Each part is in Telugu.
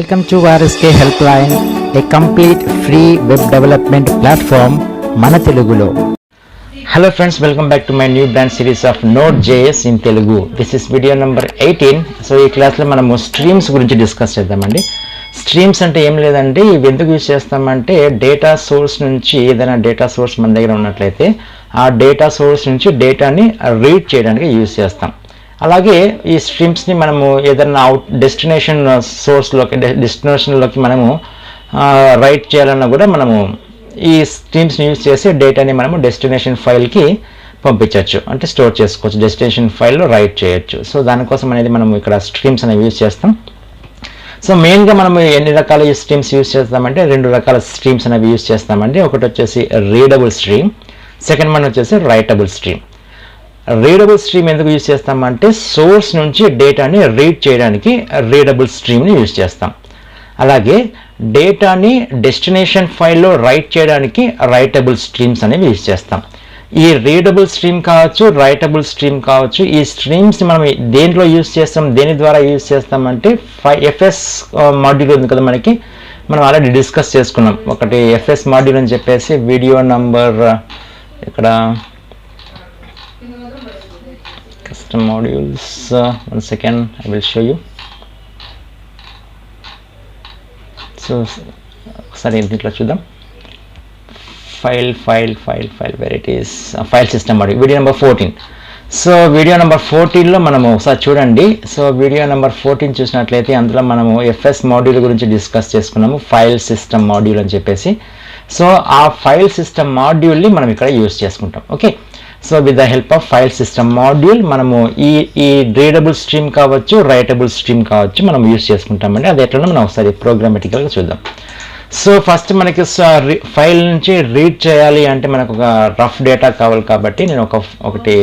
Welcome to RSK Helpline, a complete free web development platform మన తెలుగులో. Hello friends, welcome back to my new brand series of Node.js in Telugu. This is video number 18. So ఈ క్లాస్లో మనము స్ట్రీమ్స్ గురించి డిస్కస్ చేద్దామండి. స్ట్రీమ్స్ అంటే ఏం లేదండి, ఇవి ఎందుకు యూజ్ చేస్తామంటే డేటా సోర్స్ నుంచి ఏదైనా డేటా సోర్స్ మన దగ్గర ఉన్నట్లయితే ఆ డేటా సోర్స్ నుంచి డేటాని రీడ్ చేయడానికి యూజ్ చేస్తాం. అలాగే ఈ స్ట్రీమ్స్ని మనము ఏదైనా డెస్టినేషన్లోకి మనము రైట్ చేయాలన్నా కూడా మనము ఈ స్ట్రీమ్స్ని యూజ్ చేసి డేటాని మనము డెస్టినేషన్ ఫైల్కి పంపించవచ్చు, అంటే స్టోర్ చేసుకోవచ్చు, డెస్టినేషన్ ఫైల్లో రైట్ చేయొచ్చు. సో దానికోసం అనేది మనం ఇక్కడ స్ట్రీమ్స్ అనేవి యూజ్ చేస్తాం. సో మెయిన్గా మనము ఎన్ని రకాల ఈ స్ట్రీమ్స్ యూజ్ చేస్తామంటే రెండు రకాల స్ట్రీమ్స్ అనేవి యూజ్ చేస్తామండి. ఒకటి వచ్చేసి రీడబుల్ స్ట్రీమ్, సెకండ్ వన్ వచ్చేసి రైటబుల్ స్ట్రీమ్. రీడబుల్ స్ట్రీమ్ ఎందుకు యూజ్ చేస్తామంటే సోర్స్ నుంచి డేటాని రీడ్ చేయడానికి రీడబుల్ స్ట్రీమ్ని యూజ్ చేస్తాం. అలాగే డేటాని డెస్టినేషన్ ఫైల్లో రైట్ చేయడానికి రైటబుల్ స్ట్రీమ్స్ అనేవి యూజ్ చేస్తాం. ఈ రీడబుల్ స్ట్రీమ్ కావచ్చు, రైటబుల్ స్ట్రీమ్ కావచ్చు, ఈ స్ట్రీమ్స్ మనం దేంట్లో యూజ్ చేస్తాం, దేని ద్వారా యూజ్ చేస్తామంటే ఎఫ్ఎస్ మాడ్యూల్ ఉంది కదా మనకి, మనం ఆల్రెడీ డిస్కస్ చేసుకున్నాం. ఒకటి ఎఫ్ఎస్ మాడ్యూల్ అని చెప్పేసి వీడియో నంబర్ ఇక్కడ custom modules, one second, I will show you. So sorry, దీంట్లో చూద్దాం. File where it is, file system module video number 14. So video number 14లో మనము ఒకసారి చూడండి. సో వీడియో నెంబర్ 14 చూసినట్లయితే అందులో మనము ఎఫ్ఎస్ మాడ్యూల్ గురించి డిస్కస్ చేసుకున్నాము, ఫైల్ సిస్టమ్ మాడ్యూల్ అని చెప్పేసి. సో ఆ ఫైల్ సిస్టమ్ మాడ్యూల్ని మనం ఇక్కడ యూజ్ చేసుకుంటాం. Okay, so with the help of file system module మనము ఈ రీడబుల్ స్ట్రీమ్ కావచ్చు, రైటబుల్ స్ట్రీమ్ కావచ్చు మనం యూజ్ చేసుకుంటామండి. అది ఎట్లా మనం ఒకసారి ప్రోగ్రామటికల్గా చూద్దాం. సో ఫస్ట్ మనకి ఫైల్ నుంచి రీడ్ చేయాలి అంటే మనకు ఒక రఫ్ డేటా కావాలి కాబట్టి నేను ఒకటి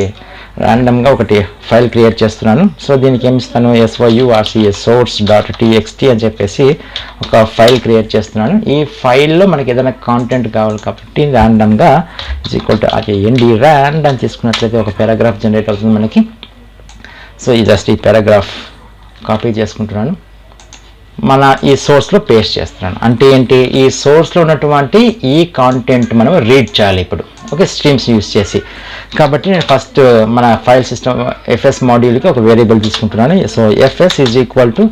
ర్యాండమ్గా ఒకటి ఫైల్ క్రియేట్ చేస్తున్నాను. సో దీనికి ఏమి ఇస్తాను, source.txt అని చెప్పేసి ఒక ఫైల్ క్రియేట్ చేస్తున్నాను. ఈ ఫైల్లో మనకి ఏదైనా కాంటెంట్ కావాలి కాబట్టి ర్యాండమ్గా nd ర్యాండ్ అని తీసుకున్నట్లయితే ఒక పారాగ్రాఫ్ జనరేట్ అవుతుంది మనకి. సో ఈ జస్ట్ ఈ పారాగ్రాఫ్ కాపీ చేసుకుంటున్నాను, మన ఈ సోర్స్లో పేస్ట్ చేస్తున్నాను. అంటే ఏంటి, ఈ సోర్స్లో ఉన్నటువంటి ఈ కాంటెంట్ మనం రీడ్ చేయాలి ఇప్పుడు. ఓకే, స్ట్రీమ్స్ యూజ్ చేసి. కాబట్టి నేను ఫస్ట్ మన ఫైల్ సిస్టమ్ ఎఫ్ఎస్ మాడ్యూల్కి ఒక వేరియబుల్ తీసుకుంటున్నాను. So FS is equal to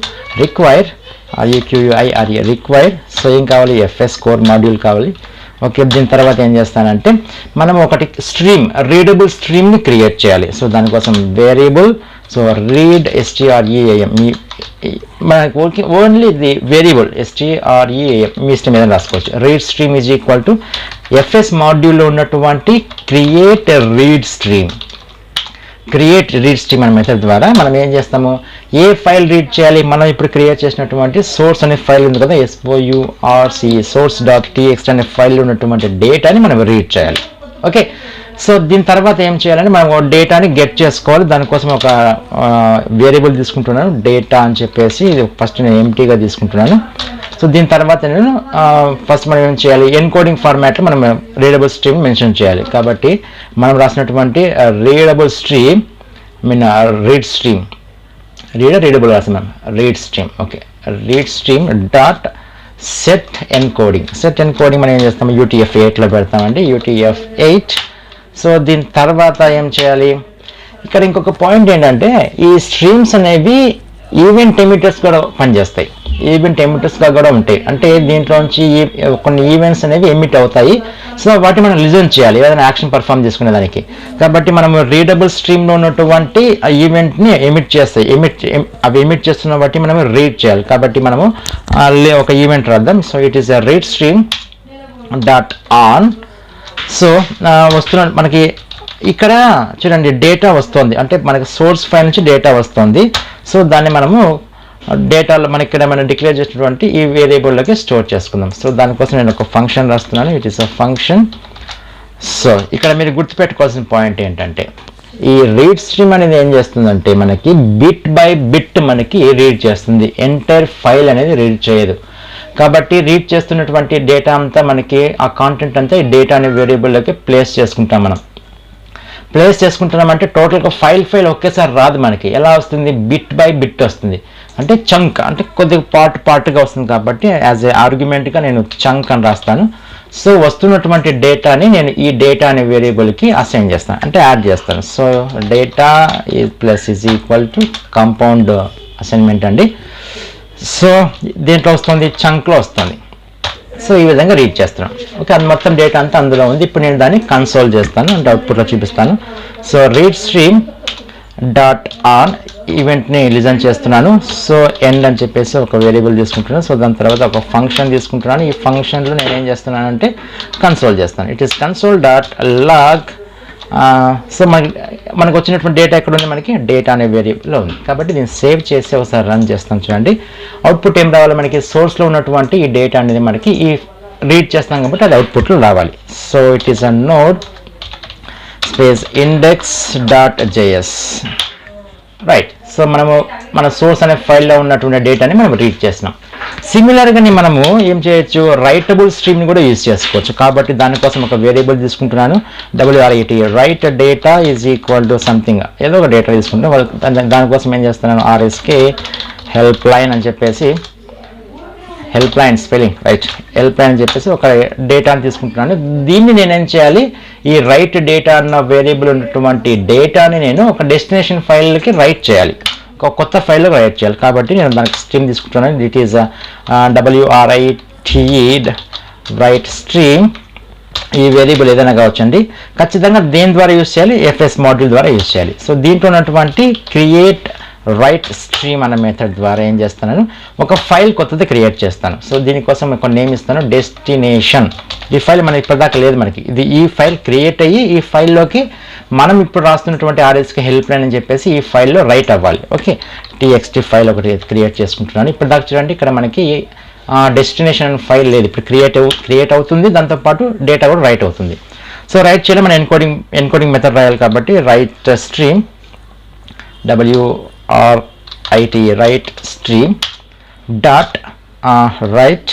require, require. So ఏం కావాలి, ఎఫ్ఎస్ కోర్ మాడ్యూల్ కావాలి. ఓకే, దీని తర్వాత ఏం చేస్తానంటే మనం ఒకటి స్ట్రీమ్, రీడబుల్ స్ట్రీమ్ని క్రియేట్ చేయాలి. సో దానికోసం వేరియబుల్, సో రీడ్ stream, మనకు ఓన్లీ ది వేరియబుల్ stream మీ ఇష్టం మీద రాసుకోవచ్చు. Read stream is equal to FS మాడ్యూల్లో ఉన్నటువంటి create read stream. Create read stream అనే మెథడ్ ద్వారా మనం ఏం చేస్తాము, ఏ ఫైల్ రీడ్ చేయాలి, మనం ఇప్పుడు క్రియేట్ చేసినటువంటి సోర్స్ అనే ఫైల్ ఉంది కదా, source.txt అనే ఫైల్లో ఉన్నటువంటి డేటాని మనం రీడ్ చేయాలి. ఓకే, సో దీని తర్వాత ఏం చేయాలంటే మనం డేటాని గెట్ చేసుకోవాలి. దానికోసం ఒక వేరియబుల్ తీసుకుంటున్నాను, డేటా అని చెప్పేసి. ఫస్ట్ నేను ఎంటీగా తీసుకుంటున్నాను. సో దీని తర్వాత నేను ఫస్ట్ మనం ఏం చేయాలి, ఎన్కోడింగ్ ఫార్మాట్లో మనం రీడబుల్ స్ట్రీమ్ మెన్షన్ చేయాలి. కాబట్టి మనం రాసినటువంటి readable stream read stream, readable రాస్తున్నాం, read stream. Okay, read stream dot set encoding. Set encoding మనం ఏం చేస్తాము, UTF-8లో పెడతామండి, UTF-8. సో దీని తర్వాత ఏం చేయాలి, ఇక్కడ ఇంకొక పాయింట్ ఏంటంటే ఈ స్ట్రీమ్స్ అనేవి ఈవెంట్ ఎమిటర్స్ కూడా పనిచేస్తాయి, ఈవెంట్ ఎమిటర్స్గా కూడా ఉంటాయి. అంటే దీంట్లోంచి కొన్ని ఈవెంట్స్ అనేవి ఎమిట్ అవుతాయి. సో వాటిని మనం లిజన్ చేయాలి ఏదైనా యాక్షన్ పర్ఫామ్ చేసుకునే దానికి. కాబట్టి మనం రీడబుల్ స్ట్రీమ్లో ఉన్నటువంటి ఆ ఈవెంట్ని ఎమిట్ చేస్తాయి, అవి ఎమిట్ చేస్తున్న బట్టి మనం రీడ్ చేయాలి. కాబట్టి మనము ఒక ఈవెంట్ రాద్దాం. So it is read stream dot on. So వస్తున్న మనకి ఇక్కడ చూడండి డేటా వస్తుంది, అంటే మనకి సోర్స్ ఫైల్ నుంచి డేటా వస్తుంది. సో దాన్ని మనము డేటాలో మనకి ఇక్కడ మనం డిక్లేర్ చేసినటువంటి ఈ వేరియబుల్లోకి స్టోర్ చేసుకుందాం. సో దానికోసం నేను ఒక ఫంక్షన్ రాస్తున్నాను, it is a function. So ఇక్కడ మీరు గుర్తుపెట్టుకోవాల్సిన పాయింట్ ఏంటంటే ఈ రీడ్ స్ట్రీమ్ అనేది ఏం చేస్తుందంటే మనకి బిట్ బై బిట్ మనకి రీడ్ చేస్తుంది, ఎంటైర్ ఫైల్ అనేది రీడ్ చేయదు. కాబట్టి రీడ్ చేస్తున్నటువంటి డేటా అంతా మనకి ఆ కాంటెంట్ అంతా ఈ డేటా అనే వేరియబుల్లోకి ప్లేస్ చేసుకుంటాం. మనం ప్లేస్ చేసుకుంటున్నామంటే టోటల్గా ఫైల్ ఒకేసారి రాదు మనకి. ఎలా వస్తుంది, బిట్ బై బిట్ వస్తుంది. అంటే చంక్ అంటే కొద్దిగా పార్ట్గా వస్తుంది కాబట్టి యాజ్ ఏ ఆర్గ్యుమెంట్గా నేను చంక్ అని రాస్తాను. సో వస్తున్నటువంటి డేటాని నేను ఈ డేటా అనే వేరియబుల్కి అసైన్ చేస్తాను, అంటే యాడ్ చేస్తాను. So data plus is equal to compound assignment అండి. సో దీంట్లో వస్తుంది, చంక్లో వస్తుంది. సో ఈ విధంగా రీడ్ చేస్తున్నాను. ఓకే, అది మొత్తం డేటా అంతా అందులో ఉంది. ఇప్పుడు నేను దాన్ని కన్సోల్ చేస్తాను అంటే అవుట్పుట్లో చూపిస్తాను. So read stream dot on ఈవెంట్ని లిజన్ చేస్తున్నాను. సో ఎండ్ అని చెప్పేసి ఒక వేరియబుల్ తీసుకుంటున్నాను. సో దాని తర్వాత ఒక ఫంక్షన్ తీసుకుంటున్నాను. ఈ ఫంక్షన్లో నేను ఏం చేస్తున్నాను అంటే కన్సోల్ చేస్తాను. It is console dot log. So మనకు వచ్చినటువంటి డేటా ఎక్కడ ఉంది, మనకి డేటా అనే వేరియబుల్లో ఉంది. కాబట్టి దీన్ని సేవ్ చేసి ఒకసారి రన్ చేస్తాను. చూడండి అవుట్పుట్ ఏం రావాలి, మనకి సోర్స్లో ఉన్నటువంటి ఈ డేటా అనేది మనకి ఈ రీడ్ చేస్తాం కాబట్టి అది అవుట్పుట్లో రావాలి. So it is a node space index.js, right. So మన సోర్స్ అనే ఫైల్లో ఉన్నటువంటి డేటాని మనం రీడ్ చేస్తున్నాం. సిమిలర్గానే మనము ఏం చేయొచ్చు, రైటబుల్ స్ట్రీమ్ని కూడా యూజ్ చేసుకోవచ్చు. కాబట్టి దానికోసం ఒక వేరియబుల్ తీసుకుంటున్నాను, WRIT right data is equal to something, ఏదో ఒక డేటా తీసుకుంటాను. దానికోసం ఏం చేస్తున్నాను, RSK హెల్ప్లైన్ అని చెప్పేసి, హెల్ప్లైన్ స్పెల్లింగ్ రైట్, హెల్ప్లైన్ అని చెప్పేసి ఒక డేటాని తీసుకుంటున్నాను. దీన్ని నేనేం చేయాలి, ఈ రైట్ డేటా అన్న వేరియబుల్ ఉన్నటువంటి డేటాని నేను ఒక డెస్టినేషన్ ఫైల్కి రైట్ చేయాలి, ఒక కొత్త ఫైల్లో రైట్ చేయాలి. కాబట్టి నేను దానికి స్ట్రీమ్ తీసుకుంటున్నాను. It is WRITE right stream. ఈ వేరియబుల్ ఏదైనా కావచ్చండి, ఖచ్చితంగా దేని ద్వారా యూజ్ చేయాలి, FS మాడ్యూల్ ద్వారా యూజ్ చేయాలి. సో దీంట్లో ఉన్నటువంటి క్రియేట్ రైట్ స్ట్రీమ్ అనే మెథడ్ ద్వారా ఏం చేస్తాను, ఒక ఫైల్ కొత్తది క్రియేట్ చేస్తాను. సో దీనికోసం ఒక నేమ్ ఇస్తాను, డెస్టినేషన్. ఈ ఫైల్ మనకి ఇప్పటిదాకా లేదు, మనకి ఇది ఈ ఫైల్ క్రియేట్ అయ్యి ఈ ఫైల్లోకి మనం ఇప్పుడు రాస్తున్నటువంటి RSK హెల్ప్లైన్ అని చెప్పేసి ఈ ఫైల్లో రైట్ అవ్వాలి. ఓకే, TXT ఫైల్ ఒకటి క్రియేట్ చేసుకుంటున్నాను. ఇప్పటిదాకా చూడండి ఇక్కడ మనకి డెస్టినేషన్ ఫైల్ లేదు, ఇప్పుడు క్రియేట్ అవుతుంది, దాంతోపాటు డేటా కూడా రైట్ అవుతుంది. సో రైట్ చేయాలి, మనం ఎన్కోడింగ్ మెథడ్ రాయాలి. కాబట్టి write stream WRIT write stream dot right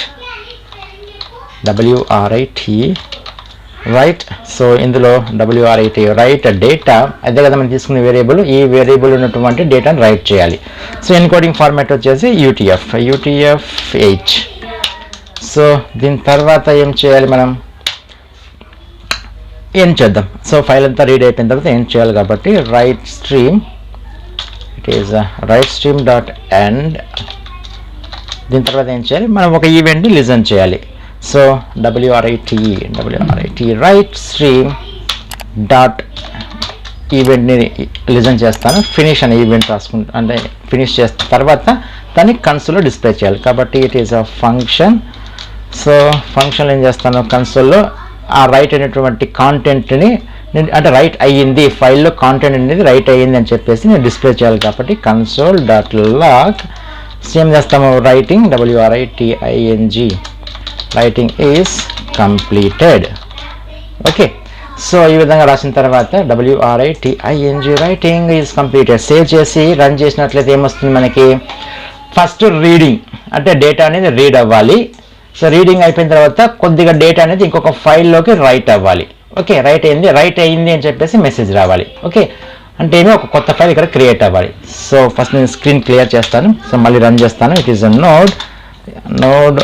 WRIT right. So ఇందులో WRIT రైట్ డేటా అదే కదా మనం తీసుకునే వేరియబుల్, ఈ వేరియబుల్ ఉన్నటువంటి డేటాను రైట్ చేయాలి. సో ఎన్కోడింగ్ ఫార్మాట్ వచ్చేసి UTF-8. సో దీని తర్వాత ఏం చేయాలి, మనం ఏం చేద్దాం. సో ఫైల్ అంతా రీడ్ అయిపోయిన తర్వాత ఏం చేయాలి, కాబట్టి write stream, it is write stream dot end. దీని తర్వాత ఏం చేయాలి, మనం ఒక ఈవెంట్ని లిజన్ చేయాలి. So WRIT write stream dot ఈవెంట్ని లిజన్ చేస్తాను. ఫినిష్ అనే ఈవెంట్ రాసుకుంటా, అంటే ఫినిష్ చేసిన తర్వాత దాన్ని కన్సోల్లో డిస్ప్లే చేయాలి. కాబట్టి it is a function. So function ఏం చేస్తాను, కన్సోల్లో ఆ రైట్ అనేటువంటి కాంటెంట్ని అంటే రైట్ అయ్యింది, ఫైల్లో కాంటెంట్ అనేది రైట్ అయ్యింది అని చెప్పేసి నేను డిస్ప్లే చేయాలి. కాబట్టి కన్సోల్ డాట్ లాగ్ సేమ్ చేస్తాము, writing WRITING writing is completed. Okay, so ఈ విధంగా రాసిన తర్వాత WRITING writing is completed. Save చేసి రన్ చేసినట్లయితే ఏమొస్తుంది మనకి, ఫస్ట్ రీడింగ్ అంటే డేటా అనేది రీడ్ అవ్వాలి. సో రీడింగ్ అయిపోయిన తర్వాత కొద్దిగా డేటా అనేది ఇంకొక ఫైల్లోకి రైట్ అవ్వాలి. ఓకే, రైట్ అయింది అని చెప్పేసి మెసేజ్ రావాలి. ఓకే, అంటే ఏమో ఒక కొత్త ఫైల్ ఇక్కడ క్రియేట్ అవ్వాలి. సో ఫస్ట్ నేను స్క్రీన్ క్లియర్ చేస్తాను. సో మళ్ళీ రన్ చేస్తాను. It is a node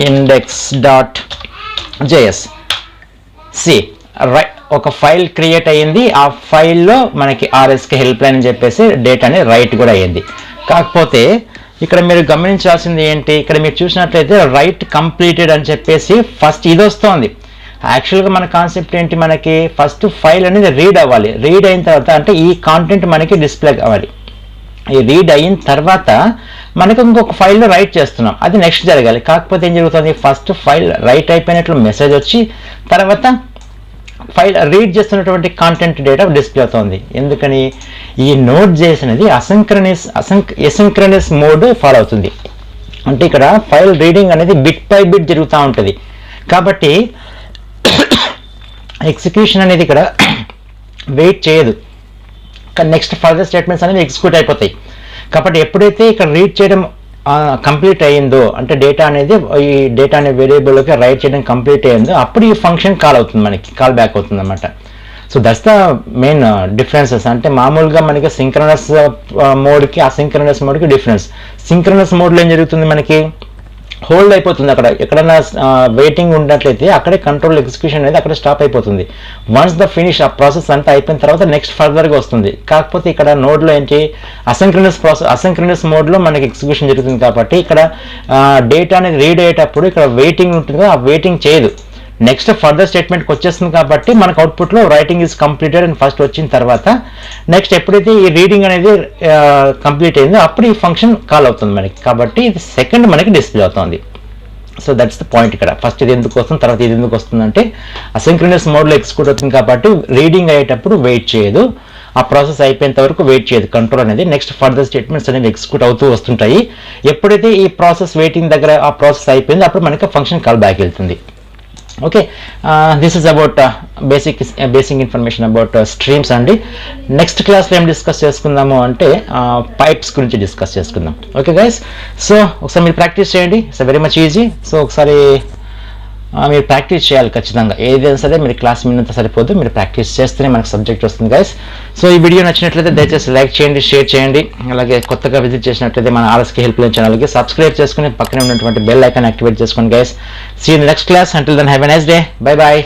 index.js. ఒక ఫైల్ క్రియేట్ అయ్యింది, ఆ ఫైల్లో మనకి RSK హెల్ప్లైన్ అని చెప్పేసి డేటాని రైట్ కూడా అయ్యింది. కాకపోతే ఇక్కడ మీరు గమనించాల్సింది ఏంటి, ఇక్కడ మీరు చూసినట్లయితే రైట్ కంప్లీటెడ్ అని చెప్పేసి ఫస్ట్ ఇది వస్తుంది. యాక్చువల్గా మన కాన్సెప్ట్ ఏంటి, మనకి ఫస్ట్ ఫైల్ అనేది రీడ్ అవ్వాలి. రీడ్ అయిన తర్వాత అంటే ఈ కాంటెంట్ మనకి డిస్ప్లే అవ్వాలి. ఈ రీడ్ అయిన తర్వాత మనకి ఇంకొక ఫైల్లో రైట్ చేస్తున్నాం, అది నెక్స్ట్ జరగాలి. కాకపోతే ఏం జరుగుతుంది, ఫస్ట్ ఫైల్ రైట్ అయిపోయినట్లు మెసేజ్ వచ్చి తర్వాత ఫైల్ రీడ్ చేస్తున్నటువంటి కాంటెంట్ డేటా డిస్ప్లే అవుతుంది. ఎందుకని, ఈ Node.js అనేది అసింక్రనస్ మోడ్ ఫాలో అవుతుంది. అంటే ఇక్కడ ఫైల్ రీడింగ్ అనేది బిట్ బై బిట్ జరుగుతూ ఉంటుంది. కాబట్టి ఎగ్జిక్యూషన్ అనేది ఇక్కడ వెయిట్ చేయదు, నెక్స్ట్ ఫర్దర్ స్టేట్మెంట్స్ అనేది ఎగ్జిక్యూట్ అయిపోతాయి. కాబట్టి ఎప్పుడైతే ఇక్కడ రీడ్ చేయడం కంప్లీట్ అయ్యిందో, అంటే డేటా అనేది ఈ డేటా అనే వేరియబుల్లోకి రైట్ చేయడం కంప్లీట్ అయ్యిందో, అప్పుడు ఈ ఫంక్షన్ కాల్ అవుతుంది, మనకి కాల్ బ్యాక్ అవుతుంది అనమాట. So that's the main differences. అంటే మామూలుగా మనకి సింక్రనస్ మోడ్కి అసింక్రనస్ మోడ్కి డిఫరెన్స్. సింక్రనస్ మోడ్లో ఏం జరుగుతుంది, మనకి హోల్డ్ అయిపోతుంది. అక్కడ ఎక్కడైనా వెయిటింగ్ ఉన్నట్లయితే అక్కడే కంట్రోల్ ఎగ్జిక్యూషన్ అనేది అక్కడ స్టాప్ అయిపోతుంది. వన్స్ ద ఫినిష్, ఆ ప్రాసెస్ అంతా అయిపోయిన తర్వాత నెక్స్ట్ ఫర్దర్గా వస్తుంది. కాకపోతే ఇక్కడ నోడ్లో ఏంటి, అసింక్రనస్ మోడ్లో మనకి ఎగ్జిక్యూషన్ జరుగుతుంది కాబట్టి ఇక్కడ డేటా అనేది రీడ్ అయ్యేటప్పుడు ఇక్కడ వెయిటింగ్ ఉంటుంది, ఆ వెయిటింగ్ చేయదు, నెక్స్ట్ ఫర్దర్ స్టేట్మెంట్కి వచ్చేస్తుంది. కాబట్టి మనకు అవుట్పుట్లో రైటింగ్ ఈజ్ కంప్లీటెడ్ అని ఫస్ట్ వచ్చిన తర్వాత నెక్స్ట్ ఎప్పుడైతే ఈ రీడింగ్ అనేది కంప్లీట్ అయిందో అప్పుడు ఈ ఫంక్షన్ కాల్ అవుతుంది మనకి. కాబట్టి ఇది సెకండ్ మనకి డిస్ప్లే అవుతుంది. సో దట్స్ ద పాయింట్ ఇక్కడ. ఫస్ట్ ఇది ఎందుకు వస్తుంది, తర్వాత ఇది ఎందుకు వస్తుందంటే అసింక్రనస్ మోడ్లో ఎగ్జిక్యూట్ అవుతుంది కాబట్టి రీడింగ్ అయ్యేటప్పుడు వెయిట్ చేయదు, ఆ ప్రాసెస్ అయిపోయేంత వరకు వెయిట్ చేయదు కంట్రోల్ అనేది. నెక్స్ట్ ఫర్దర్ స్టేట్మెంట్స్ అనేవి ఎగ్జిక్యూట్ అవుతూ వస్తుంటాయి. ఎప్పుడైతే ఈ ప్రాసెస్ వెయిటింగ్ దగ్గర ఆ ప్రాసెస్ అయిపోయిందో అప్పుడు మనకి ఫంక్షన్ కాల్ బ్యాక్ వెళ్తుంది. Okay, this is about basic information about streams అండి. నెక్స్ట్ క్లాస్లో ఏం డిస్కస్ చేసుకుందాము అంటే పైప్స్ గురించి డిస్కస్ చేసుకుందాం. ఓకే గైస్, సో ఒకసారి మీరు ప్రాక్టీస్ చేయండి, it's very much easy. So ఒకసారి మీరు ప్రాక్టీస్ చేయాలి ఖచ్చితంగా. ఏదైనా సరే మీరు క్లాస్ విన్నంత సరిపోదు, మీరు ప్రాక్టీస్ చేస్తేనే మనకు సబ్జెక్ట్ వస్తుంది గైస్. సో ఈ వీడియో నచ్చినట్లయితే దయచేసి లైక్ చేయండి, షేర్ చేయండి. అలాగే కొత్తగా విజిట్ చేసినట్లయితే మన ఆర్ఎస్కే హెల్ప్లైన్ ఛానల్కి సబ్స్క్రైబ్ చేసుకుని పక్కనే ఉన్నటువంటి బెల్ ఐకాన్ యాక్టివేట్ చేసుకోండి guys. See you in the next class. Until then have a nice day. Bye bye.